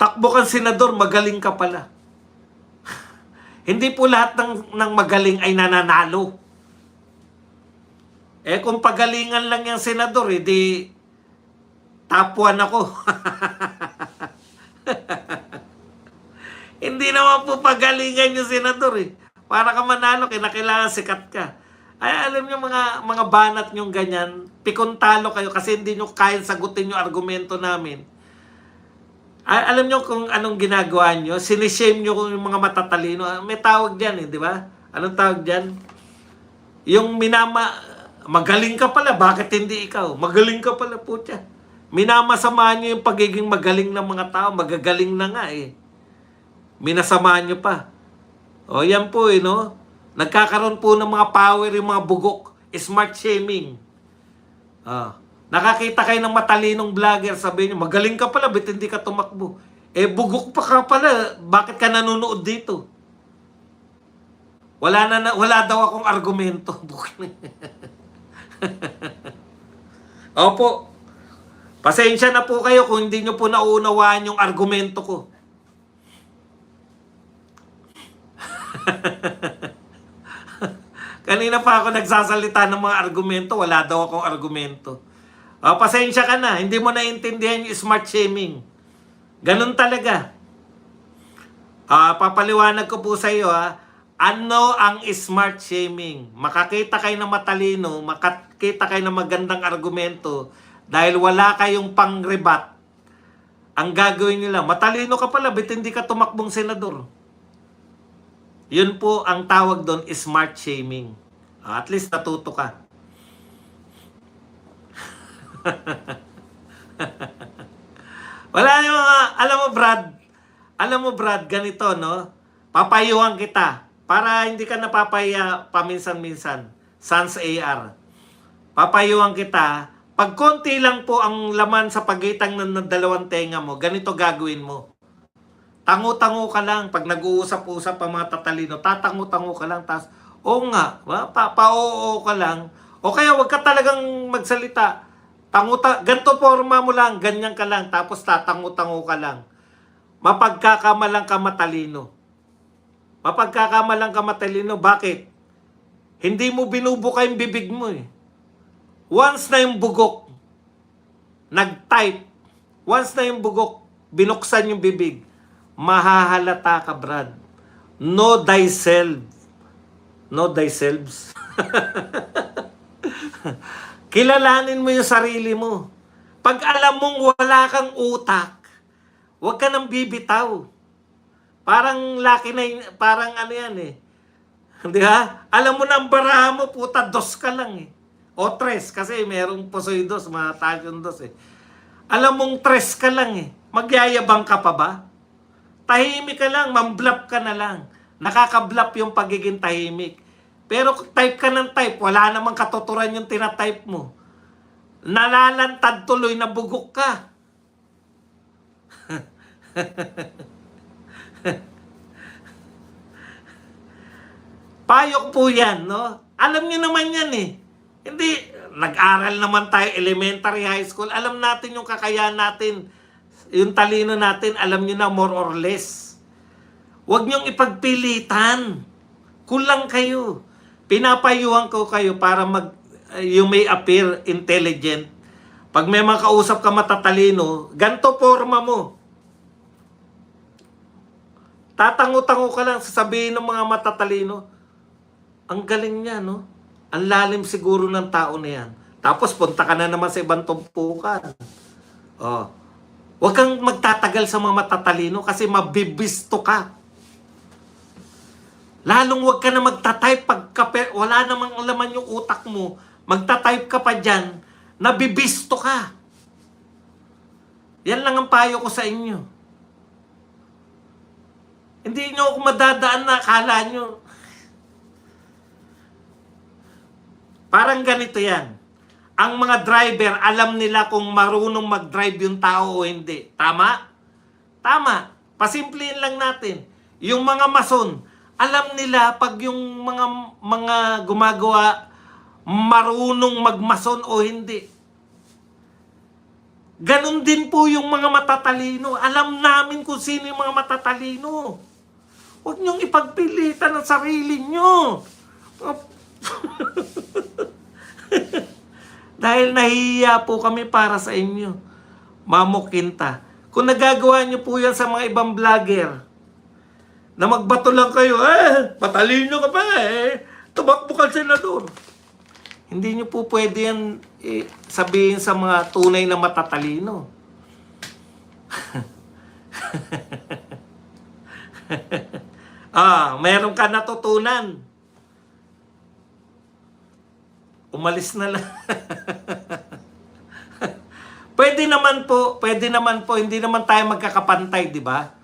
takbo kang senador, magaling ka pala. Hindi po lahat ng magaling ay nananalo. Eh kung pagalingan lang yung senador, di top 1 ako. Hindi naman po pagalingan yung senador eh. Para ka manalo, kailangan sikat ka. Ay, alam nyo mga banat nyo ganyan, pikuntalo kayo kasi hindi nyo kaya sagutin yung argumento namin. Ay, alam nyo kung anong ginagawa nyo? Sinishame nyo kung yung mga matatalino. May tawag dyan eh, di ba? Anong tawag dyan? Yung magaling ka pala, bakit hindi ikaw? Magaling ka pala po siya. Minamasama nyo yung pagiging magaling ng mga tao, magagaling na nga eh. Minasamaan nyo pa. O yan po eh, no? Nagkakaroon po ng mga power yung mga bugok. Smart shaming. Nakakita kayo ng matalinong vlogger, sabi nyo, magaling ka pala, ba't hindi ka tumakbo? Eh, bugok pa ka pala, bakit ka nanonood dito? Wala daw akong argumento. Opo. Pasensya na po kayo kung hindi nyo po nauunawaan yung argumento ko. Kanina pa ako nagsasalita ng mga argumento, wala daw akong argumento. Pasensya ka na, hindi mo naiintindihan yung smart shaming. Ganun talaga. Papaliwanag ko po sa iyo ano ang smart shaming? Makakita kayo ng matalino, makakita kayo ng magandang argumento dahil wala kayong pang-rebat. Ang gagawin nila, matalino ka pala, ba't hindi ka tumakbong senador? Yun po ang tawag doon, smart shaming. At least natuto ka. Wala yung alam mo Brad, ganito no, papayuhan kita para hindi ka napapaya paminsan-minsan. Sans AR, papayuhan kita, pag konti lang po ang laman sa pagitan ng dalawang tenga mo, ganito gagawin mo. Tango-tango ka lang pag nag-uusap-usap ang mga tatalino, tatango-tango ka lang, tas oo nga, pa-oo ka lang, o kaya wag ka talagang magsalita. Ganto forma mo lang, ganyan ka lang, tapos tatango-tango ka lang. Mapagkakamalang ka matalino. Mapagkakamalang ka matalino, bakit? Hindi mo binubuka yung bibig mo eh. Once na yung bugok, nag-type, once na yung bugok, binuksan yung bibig, mahahalata ka, Brad. Know thyself. Know thyself. Kilalanin mo yung sarili mo. Pag alam mong wala kang utak, huwag ka nang bibitaw. Parang laki na parang ano yan eh. Di ba? Alam mo na ang baraha mo, puta, 2 ka lang eh. O 3, kasi merong pusoy 2, mataas yung 2 eh. Alam mong 3 ka lang eh. Magyayabang ka pa ba? Tahimik ka lang, mamblap ka na lang. Nakakablap yung pagiging tahimik. Pero type ka ng type, wala namang katuturan yung tinatype mo. Nalalantad tuloy na bugok ka. Payok po yan, no? Alam niyo naman yan eh. Hindi, nag-aral naman tayo elementary, high school. Alam natin yung kakayahan natin. Yung talino natin, alam niyo na more or less. Huwag niyong ipagpilitan. Kulang kayo. Pinapayuhan ko kayo para you may appear intelligent. Pag may makausap ka matatalino, ganito forma mo. Tatango-tango ka lang, sasabihin ng mga matatalino, ang galing niya, no? Ang lalim siguro ng tao na yan. Tapos punta ka na naman sa ibang tumpukan. Huwag kang magtatagal sa mga matatalino kasi mabibisto ka. Lalong huwag ka na magta-type wala namang laman yung utak mo. Magta-type ka pa dyan, nabibisto ka. Yan lang ang payo ko sa inyo. Hindi nyo ako madadaan na akala nyo. Parang ganito yan. Ang mga driver, alam nila kung marunong mag-drive yung tao o hindi. Tama? Tama. Pasimplihin lang natin. Yung mga mason, alam nila pag yung mga gumagawa marunong magmason o hindi. Ganon din po yung mga matatalino. Alam namin kung sino yung mga matatalino. Huwag niyong ipagpilitan ang sarili niyo. Dahil nahihiya po kami para sa inyo. Mamukinta. Kung nagagawa niyo po yan sa mga ibang vlogger, na magbato lang kayo, patalino ka pa tumakbo ka senador. Hindi niyo po pwede yan sabihin sa mga tunay na matatalino. Meron ka natutunan. Umalis na lang. Pwede naman po, hindi naman tayo magkakapantay, di ba?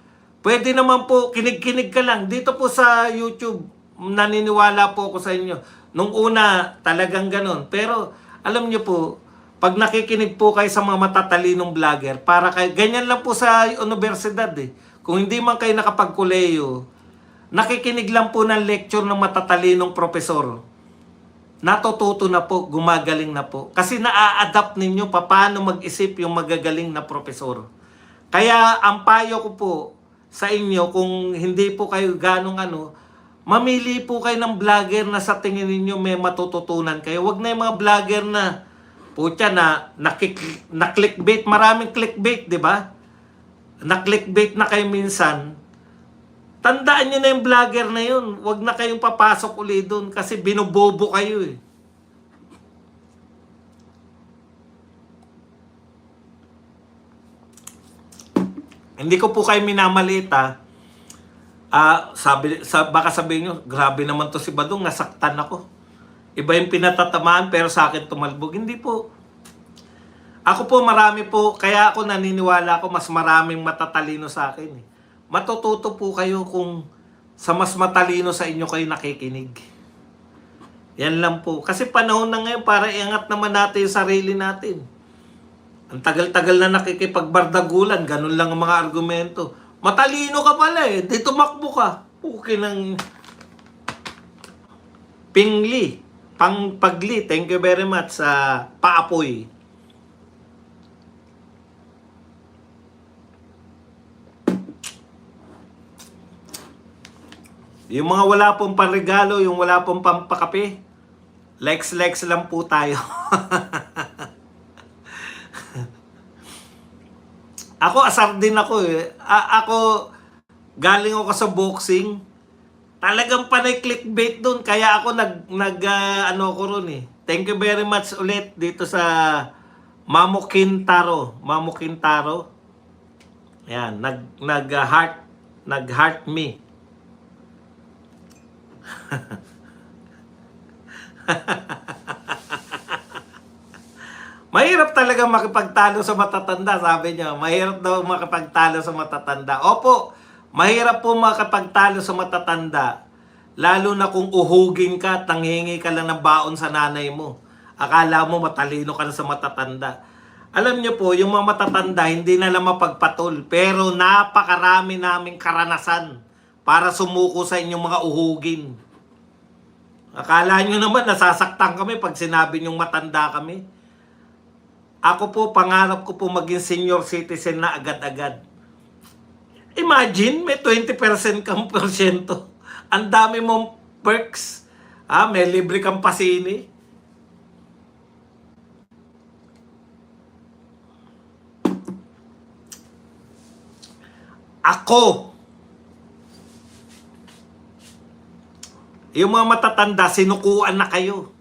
Pwede naman po, kinig-kinig ka lang. Dito po sa YouTube, naniniwala po ako sa inyo. Nung una, talagang ganon. Pero, alam nyo po, pag nakikinig po kayo sa mga matatalinong vlogger, para kayo, ganyan lang po sa universidad eh. Kung hindi man kayo nakapagkuleyo, nakikinig lang po ng lecture ng matatalinong profesor. Natututo na po, gumagaling na po. Kasi naa-adapt ninyo paano mag-isip yung magagaling na profesor. Kaya ang payo ko po sa inyo, kung hindi po kayo ganong mamili po kayo ng vlogger na sa tingin ninyo may matututunan kayo. Huwag na yung mga vlogger na, putya na clickbait, maraming clickbait, di ba? Na-clickbait na kayo minsan. Tandaan nyo na yung vlogger na yun. Huwag na kayong papasok uli doon kasi binubobo kayo eh. Hindi ko po kayo minamaliit baka sabihin nyo, grabe naman to si Badong, nasaktan ako. Iba yung pinatatamaan pero sa akin tumalbog. Hindi po. Ako po marami po, kaya ako naniniwala ako mas maraming matatalino sa akin eh. Matututo po kayo kung sa mas matalino sa inyo kayo nakikinig. Yan lang po. Kasi panahon na ngayon para iangat naman natin yung sarili natin. Ang tagal-tagal na nakikipagbardagulan, ganun lang ang mga argumento. Matalino ka pala eh, di tumakbo ka. Puki ng Pingli, Pagli, thank you very much sa paapoy. Yung mga wala pong panregalo, yung wala pong pampakape, likes lang po tayo. Ako, asar din ako eh. Ako, galing ako sa boxing. Talagang panay clickbait dun. Kaya ako ako ron eh. Thank you very much ulit dito sa Mamo Kintaro. Ayan, nag-heart me. Mahirap talaga makipagtalo sa matatanda, sabi niya. Mahirap daw makipagtalo sa matatanda. Opo, mahirap po makipagtalo sa matatanda. Lalo na kung uhugin ka at nanghingi ka lang ng baon sa nanay mo. Akala mo matalino ka na sa matatanda. Alam niyo po, yung mga matatanda hindi na lang mapagpatol. Pero napakarami naming karanasan para sumuko sa inyong mga uhugin. Akala nyo naman nasasaktan kami pag sinabi nyong matanda kami. Ako po, pangarap ko po maging senior citizen na agad-agad. Imagine, may 20% kang porsyento. Ang dami mong perks. May libre kang pasini. Ako, yung mga matatanda, sinukuan na kayo.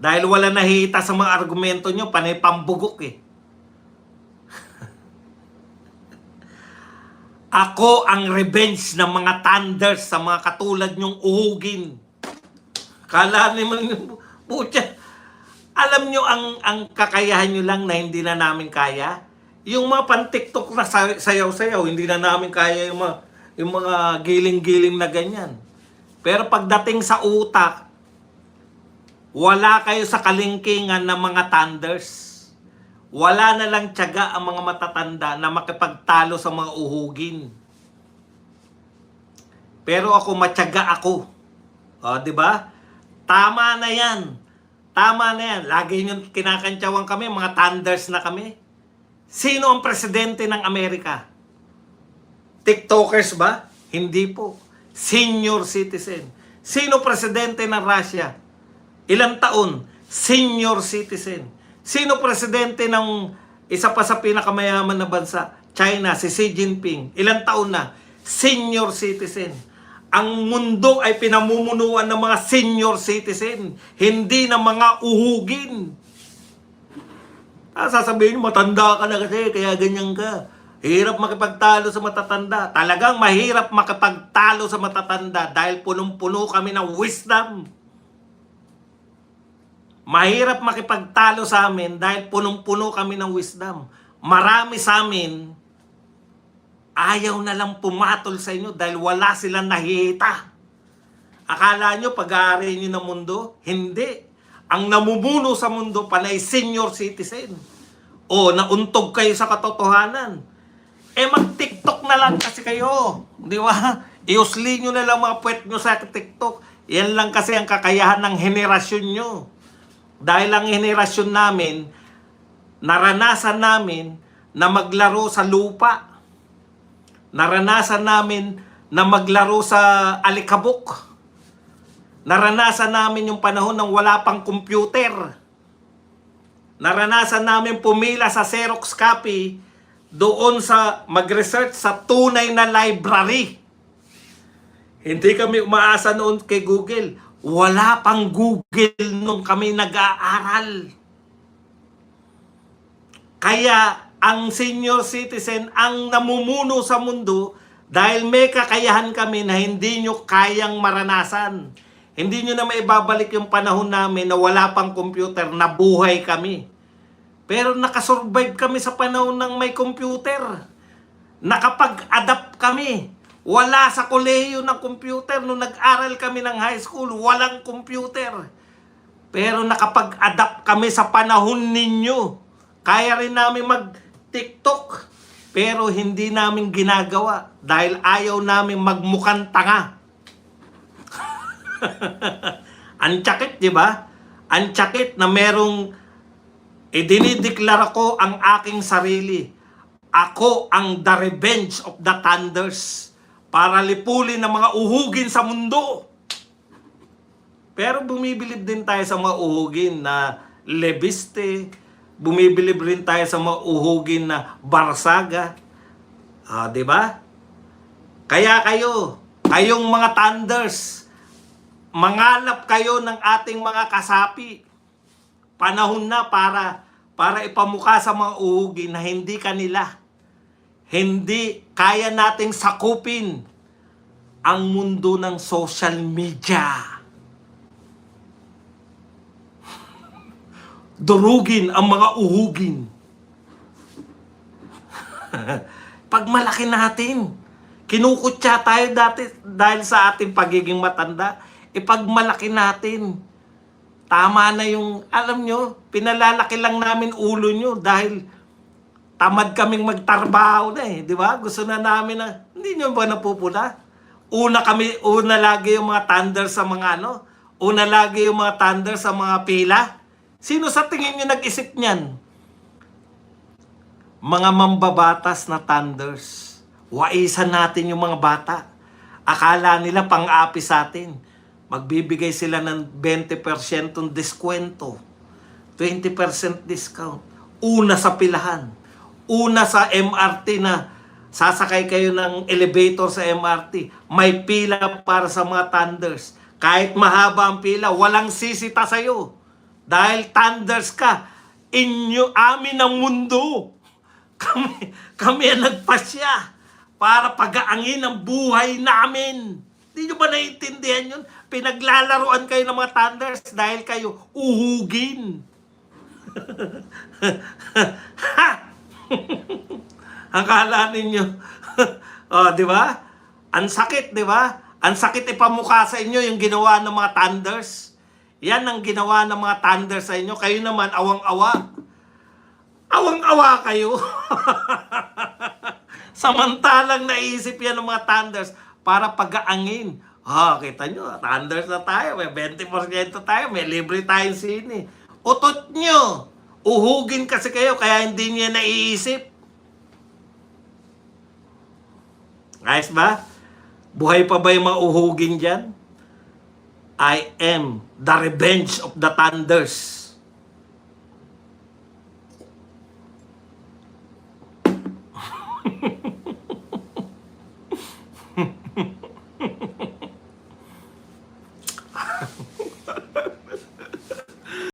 Dahil wala nahihita sa mga argumento nyo, panay pambugok eh. Ako ang revenge ng mga thunders sa mga katulad nyong uhugin. Kala naman, putya, alam nyo ang kakayahan nyo lang na hindi na namin kaya? Yung mga pan-TikTok na sayaw-sayaw, hindi na namin kaya yung mga giling-giling na ganyan. Pero pagdating sa utak, wala kayo sa kalingkingan ng mga thunders. Wala na lang tiyaga ang mga matatanda na makipagtalo sa mga uhugin. Pero ako, matyaga ako. Di ba? Tama na yan. Lagi nyo kinakantsawan kami, mga thunders na kami. Sino ang presidente ng Amerika? TikTokers ba? Hindi po. Senior citizen. Sino presidente ng Russia? Ilang taon? Senior citizen. Sino presidente ng isa pa sa pinakamayaman na bansa? China, si Xi Jinping. Ilang taon na? Senior citizen. Ang mundo ay pinamumunuan ng mga senior citizen, hindi ng mga uhugin. Sasabihin nyo, matanda ka na kasi, kaya ganyan ka. Hirap makipagtalo sa matatanda. Talagang mahirap makipagtalo sa matatanda dahil punong-puno kami ng wisdom. Mahirap makipagtalo sa amin dahil punong-puno kami ng wisdom. Marami sa amin, ayaw na lang pumatol sa inyo dahil wala silang nakikita. Akala nyo pag-aari nyo ng mundo? Hindi. Ang namumuno sa mundo panay senior citizen. O, nauntog kayo sa katotohanan. Mag-TikTok na lang kasi kayo. Di ba? Iusli nyo na lang mga puwet nyo sa TikTok. Yan lang kasi ang kakayahan ng henerasyon nyo. Dahil ang henerasyon namin, naranasan namin na maglaro sa lupa. Naranasan namin na maglaro sa alikabok. Naranasan namin yung panahon ng wala pang computer. Naranasan namin pumila sa Xerox copy doon sa mag-research sa tunay na library. Hindi kami umaasa noon kay Google. Wala pang Google nung kami nag-aaral. Kaya ang senior citizen ang namumuno sa mundo dahil may kakayahan kami na hindi nyo kayang maranasan. Hindi nyo na maibabalik yung panahon namin na wala pang computer, nabuhay kami. Pero nakasurvive kami sa panahon ng may computer. Nakapag-adapt kami. Wala sa kolehiyo ng computer. Nung nag-aral kami ng high school, walang computer. Pero nakapag-adapt kami sa panahon ninyo. Kaya rin namin mag-TikTok. Pero hindi namin ginagawa dahil ayaw namin magmukhang tanga. Ang sakit, di ba? Ang sakit na merong idinideklara ko ang aking sarili. Ako ang the revenge of the thunders para lipulin ng mga uhugin sa mundo. Pero bumibilib din tayo sa mga uhugin na Leviste. Bumibilib rin tayo sa mga uhugin na Barsaga. Di ba? Kaya kayong mga thunders, mangalap kayo ng ating mga kasapi. Panahon na para ipamukha sa mga uhugin na hindi kanila. Hindi kaya nating sakupin ang mundo ng social media. Durugin ang mga uhugin. Pag malaki natin, kinukutya tayo dati dahil sa ating pagiging matanda. Pag malaki natin, tama na yung, alam nyo, pinalalaki lang namin ulo nyo dahil tamad kaming magtrabaho na di ba? Gusto na namin na, hindi nyo ba napupula? Una lagi yung mga thunders sa mga una lagi yung mga thunders sa mga pila. Sino sa tingin nyo nag-isip niyan? Mga mambabatas na thunders. Waisan natin yung mga bata. Akala nila pang-api sa atin. Magbibigay sila ng 20% diskwento. 20% discount. Una sa pilahan. Una sa MRT na sasakay kayo ng elevator sa MRT. May pila para sa mga thunders. Kahit mahaba ang pila, walang sisita sa'yo. Dahil thunders ka. Amin ang mundo. Kami ang nagpasya para pagaangin ang buhay namin. Hindi nyo ba naiintindihan yun? Pinaglalaruan kayo ng mga thunders dahil kayo uhugin. Akala ninyo. Di ba? Ang sakit, di ba? Ang sakit ipamukha sa inyo yung ginawa ng mga thunders. Yan ang ginawa ng mga thunders sa inyo. Kayo naman, awang-awa. Awang-awa kayo. Samantalang naisip yan ng mga thunders para pag-aangin. Kita nyo, thunders na tayo. May 20% tayo. May libre tayong sine. Utot nyo. Uhugin kasi kayo, kaya hindi niya naiisip. Ayos ba? Buhay pa ba yung mauhugin dyan? I am the revenge of the thunders.